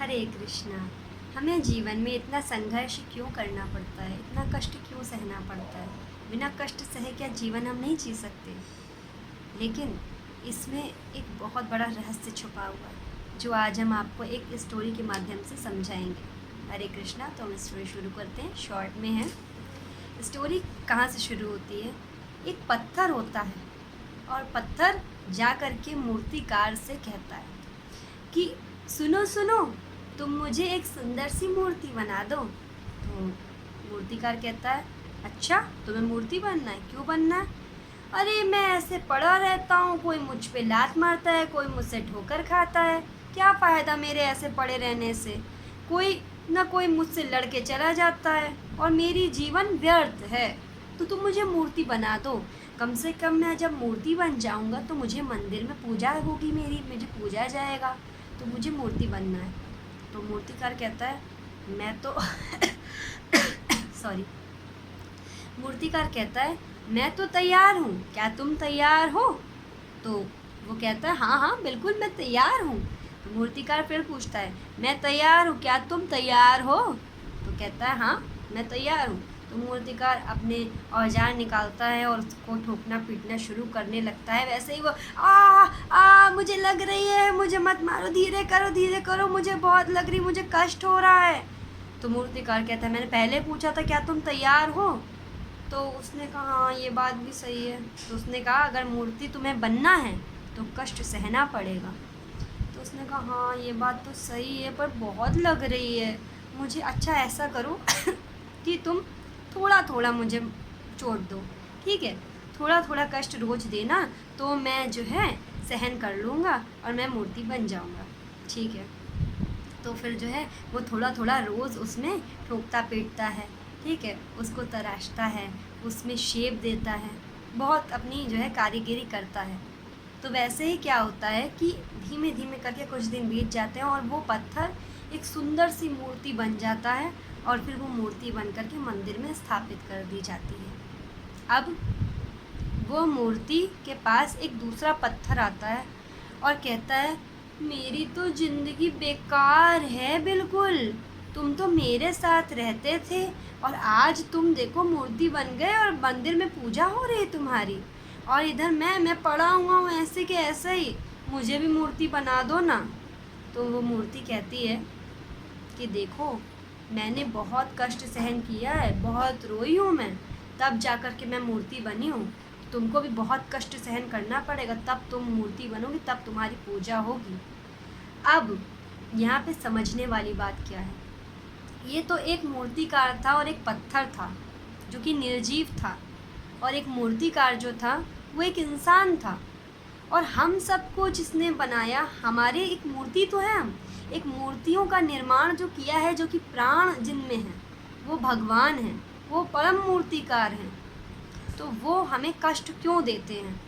हरे कृष्णा। हमें जीवन में इतना संघर्ष क्यों करना पड़ता है, इतना कष्ट क्यों सहना पड़ता है? बिना कष्ट सहे क्या जीवन हम नहीं जी सकते? लेकिन इसमें एक बहुत बड़ा रहस्य छुपा हुआ है जो आज हम आपको एक स्टोरी के माध्यम से समझाएंगे। हरे कृष्णा। तो हम स्टोरी शुरू करते हैं। शॉर्ट में है स्टोरी। कहाँ से शुरू होती है? एक पत्थर होता है और पत्थर जा कर के मूर्तिकार से कहता है कि सुनो सुनो, तुम मुझे एक सुंदर सी मूर्ति बना दो। तो मूर्तिकार कहता है, अच्छा तुम्हें मूर्ति बनना है, क्यों बनना है? अरे मैं ऐसे पड़ा रहता हूँ, कोई मुझ पे लात मारता है, कोई मुझसे ठोकर खाता है, क्या फ़ायदा मेरे ऐसे पड़े रहने से? कोई ना कोई मुझसे लड़ के चला जाता है और मेरी जीवन व्यर्थ है। तो तुम मुझे मूर्ति बना दो। कम से कम मैं जब मूर्ति बन जाऊँगा तो मुझे मंदिर में पूजा होगी, मुझे पूजा जाएगा, तो मुझे मूर्ति बनना है। तो मूर्तिकार कहता है, मैं तो सॉरी मूर्तिकार कहता है, मैं तो तैयार हूँ, क्या तुम तैयार हो? तो वो कहता है, हाँ हाँ बिल्कुल मैं तैयार हूँ। तो मूर्तिकार फिर पूछता है, मैं तैयार हूँ, क्या तुम तैयार हो? तो कहता है, हाँ मैं तैयार हूँ। तो मूर्तिकार अपने औजार निकालता है और उसको ठोकना पीटना शुरू करने लगता है। वैसे ही वो मुझे लग रही है, मुझे मत मारो, धीरे करो, मुझे बहुत लग रही, मुझे कष्ट हो रहा है। तो मूर्तिकार कहता है, मैंने पहले पूछा था क्या तुम तैयार हो? तो उसने कहा, हाँ ये बात भी सही है। तो उसने कहा, अगर मूर्ति तुम्हें बनना है तो कष्ट सहना पड़ेगा। तो उसने कहा, हाँ ये बात तो सही है, पर बहुत लग रही है मुझे। अच्छा ऐसा करो कि तुम थोड़ा थोड़ा मुझे चोट दो, ठीक है? थोड़ा थोड़ा कष्ट रोज देना, तो मैं जो है सहन कर लूँगा और मैं मूर्ति बन जाऊँगा, ठीक है? तो फिर जो है वो थोड़ा थोड़ा रोज़ उसमें ठोकता पीटता है, ठीक है? उसको तराशता है, उसमें शेप देता है, बहुत अपनी जो है कारीगरी करता है। तो वैसे ही क्या होता है कि धीमे धीमे करके कुछ दिन बीत जाते हैं और वो पत्थर एक सुंदर सी मूर्ति बन जाता है और फिर वो मूर्ति बन कर के मंदिर में स्थापित कर दी जाती है। अब वो मूर्ति के पास एक दूसरा पत्थर आता है और कहता है, मेरी तो ज़िंदगी बेकार है बिल्कुल। तुम तो मेरे साथ रहते थे और आज तुम देखो मूर्ति बन गए और मंदिर में पूजा हो रही है तुम्हारी, और इधर मैं पड़ा हुआ हूँ ऐसे के ऐसे ही, मुझे भी मूर्ति बना दो ना। तो वो मूर्ति कहती है कि देखो मैंने बहुत कष्ट सहन किया है, बहुत रोई हूँ मैं, तब जा कर के मैं मूर्ति बनी हूँ। तुमको भी बहुत कष्ट सहन करना पड़ेगा, तब तुम मूर्ति बनोगी, तब तुम्हारी पूजा होगी। अब यहाँ पे समझने वाली बात क्या है? ये तो एक मूर्तिकार था और एक पत्थर था जो कि निर्जीव था, और एक मूर्तिकार जो था वो एक इंसान था। और हम सबको जिसने बनाया, हमारे एक मूर्ति तो है, हम एक मूर्तियों का निर्माण जो किया है, जो कि प्राण जिनमें है, वो भगवान हैं, वो परम मूर्तिकार हैं। तो वो हमें कष्ट क्यों देते हैं?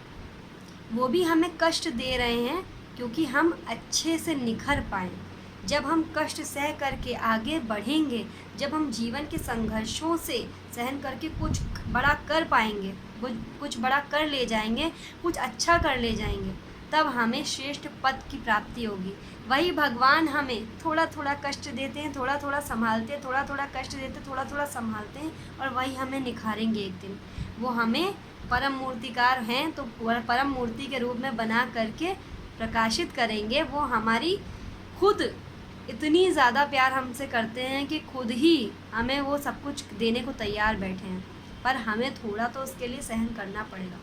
वो भी हमें कष्ट दे रहे हैं क्योंकि हम अच्छे से निखर पाएँ। जब हम कष्ट सह करके आगे बढ़ेंगे, जब हम जीवन के संघर्षों से सहन करके कुछ बड़ा कर पाएंगे, कुछ बड़ा कर ले जाएंगे, कुछ अच्छा कर ले जाएंगे, तब हमें श्रेष्ठ पद की प्राप्ति होगी। वही भगवान हमें थोड़ा थोड़ा कष्ट देते हैं, थोड़ा थोड़ा संभालते हैं, थोड़ा थोड़ा कष्ट देते हैं, थोड़ा थोड़ा संभालते हैं, और वही हमें निखारेंगे एक दिन। वो हमें परम मूर्तिकार हैं तो परम मूर्ति के रूप में बना करके प्रकाशित करेंगे। वो हमारी खुद इतनी ज़्यादा प्यार हमसे करते हैं कि खुद ही हमें वो सब कुछ देने को तैयार बैठे हैं, पर हमें थोड़ा तो उसके लिए सहन करना पड़ेगा।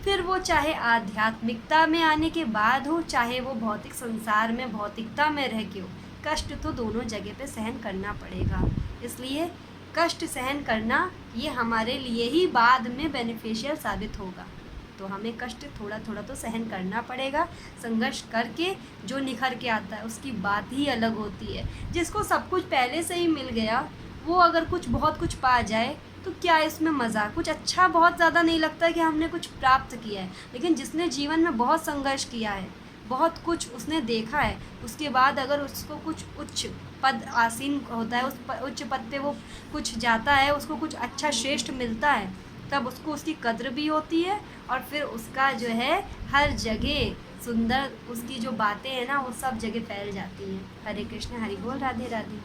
फिर वो चाहे आध्यात्मिकता में आने के बाद हो, चाहे वो भौतिक संसार में भौतिकता में रह के हो, कष्ट तो दोनों जगह पे सहन करना पड़ेगा। इसलिए कष्ट सहन करना ये हमारे लिए ही बाद में बेनिफिशियल साबित होगा। तो हमें कष्ट थोड़ा थोड़ा तो सहन करना पड़ेगा। संघर्ष करके जो निखर के आता है उसकी बात ही अलग होती है। जिसको सब कुछ पहले से ही मिल गया, वो अगर बहुत कुछ पा जाए तो क्या इसमें मज़ा? कुछ अच्छा बहुत ज़्यादा नहीं लगता है कि हमने कुछ प्राप्त किया है। लेकिन जिसने जीवन में बहुत संघर्ष किया है, बहुत कुछ उसने देखा है, उसके बाद अगर उसको कुछ उच्च पद आसीन होता है, उस उच्च पद पे वो कुछ जाता है, उसको कुछ अच्छा श्रेष्ठ मिलता है, तब उसको उसकी कद्र भी होती है और फिर उसका जो है हर जगह सुंदर उसकी जो बातें हैं ना वो सब जगह फैल जाती हैं। हरे कृष्ण, हरि बोल, राधे राधे।